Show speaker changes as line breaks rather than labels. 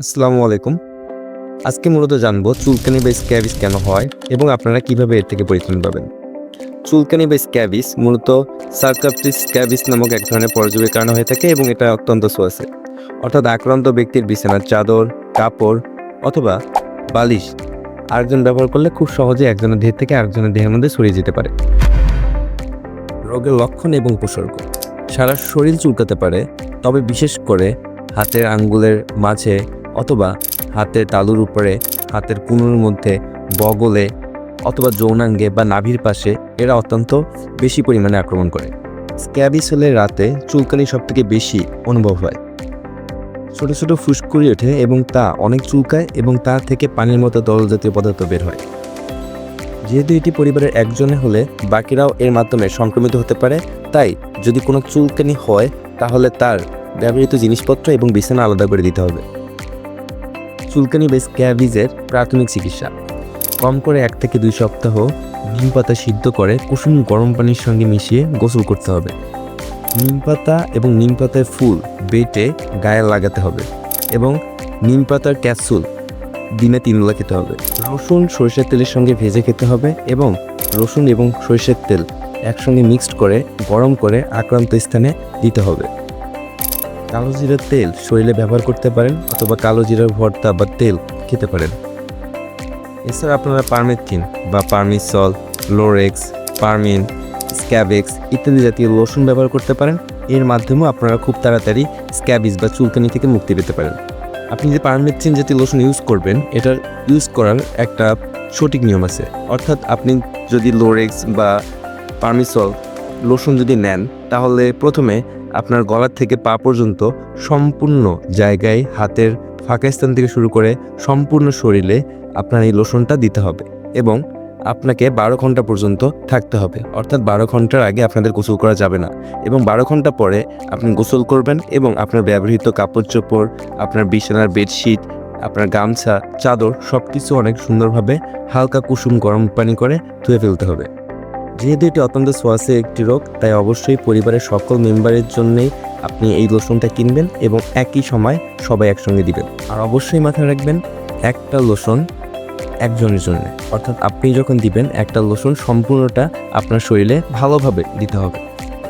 আসসালামু আলাইকুম। আজকে মূলত জানবো চুলকানি বা স্ক্যাবিস কেন হয় এবং আপনারা কিভাবে এর থেকে পরিত্রাণ পাবেন। চুলকানি বা স্ক্যাবিস মূলত সার্কাপ্টিস স্ক্যাবিস নামক এক ধরনের পরজীবীর কারণে হয়ে থাকে এবং এটা অত্যন্ত সোয়াসে। অর্থাৎ আক্রান্ত ব্যক্তির বিছানার চাদর, কাপড় অথবা বালিশ আরেকজন ব্যবহার করলে খুব সহজে একজনের দেহ থেকে আরেকজনের দেহের মধ্যে ছড়িয়ে যেতে পারে। রোগের লক্ষণ এবং উপসর্গ: সারা শরীর চুলকাতে পারে, তবে বিশেষ করে হাতের আঙ্গুলের মাঝে অথবা হাতের তালুর উপরে, হাতের কনুর মধ্যে, বগলে অথবা যৌনাঙ্গে বা নাভির পাশে এরা অত্যন্ত বেশি পরিমাণে আক্রমণ করে। স্ক্যাবিস হলে রাতে চুলকানি সবথেকে বেশি অনুভব হয়। ছোট ছোট ফুসকুড়ি ওঠে এবং তা অনেক চুলকায় এবং তা থেকে পানির মতো তরল জাতীয় পদার্থ বের হয়। যেহেতু এটি পরিবারের একজনে হলে বাকিরাও এর মাধ্যমে সংক্রমিত হতে পারে, তাই যদি কোনো চুলকানি হয় তাহলে তার ব্যবহৃত জিনিসপত্র এবং বিছানা আলাদা করে দিতে হবে। চুলকানি বা স্ক্যাবিজের প্রাথমিক চিকিৎসা: কম করে 1 থেকে 2 সপ্তাহ নিম পাতা সিদ্ধ করে কুসুম গরম পানির সঙ্গে মিশিয়ে গোসল করতে হবে। নিম পাতা এবং নিম পাতার ফুল বেটে গায়ে লাগাতে হবে এবং নিম পাতার ক্যাপসুল দিনে 3 বেলা খেতে হবে। রসুন সরিষার তেলের সঙ্গে ভেজে খেতে হবে এবং রসুন এবং সরিষার তেল একসঙ্গে মিক্সড করে গরম করে আক্রান্ত স্থানে দিতে হবে। কালো জিরার তেল শরীরে ব্যবহার করতে পারেন অথবা কালো জিরার ভর্তা বা তেল খেতে পারেন। এছাড়া আপনারা পারমেথ্রিন বা পারমিসল, লোরেক্স, পারমিন, স্ক্যাবেক্স ইত্যাদি জাতীয় লোশন ব্যবহার করতে পারেন। এর মাধ্যমেও আপনারা খুব তাড়াতাড়ি স্ক্যাবিস বা চুলকানি থেকে মুক্তি পেতে পারেন। আপনি যে পারমেথ্রিন জাতীয় লোশন ইউজ করবেন, এটার ইউজ করার একটা সঠিক নিয়ম আছে। অর্থাৎ আপনি যদি লোরেক্স বা পারমিসল লোশন যদি নেন, তাহলে প্রথমে আপনার গলা থেকে পা পর্যন্ত সম্পূর্ণ জায়গায়, হাতের ফাঁকা স্থান থেকে শুরু করে সম্পূর্ণ শরীরে আপনার এই লোশনটা দিতে হবে এবং আপনাকে 12 ঘন্টা পর্যন্ত থাকতে হবে। অর্থাৎ 12 ঘন্টার আগে আপনাদের গোসল করা যাবে না এবং 12 ঘন্টা পরে আপনি গোসল করবেন এবং আপনার ব্যবহৃত কাপড় চোপড়, আপনার বিছানার বেডশিট, আপনার গামছা, চাদর সব কিছু অনেক সুন্দরভাবে হালকা কুসুম গরম পানি করে ধুয়ে ফেলতে হবে। যেহেতু এটি অত্যন্ত সোয়াসে একটি রোগ, তাই অবশ্যই পরিবারের সকল মেম্বারের জন্যই আপনি এই লোশনটা কিনবেন এবং একই সময় সবাই একসঙ্গে দিবেন। আর অবশ্যই মাথায় রাখবেন, একটা লোশন একজনের জন্য। অর্থাৎ আপনি যখন দিবেন একটা লোশন সম্পূর্ণটা আপনার শরীরে ভালোভাবে দিতে হবে।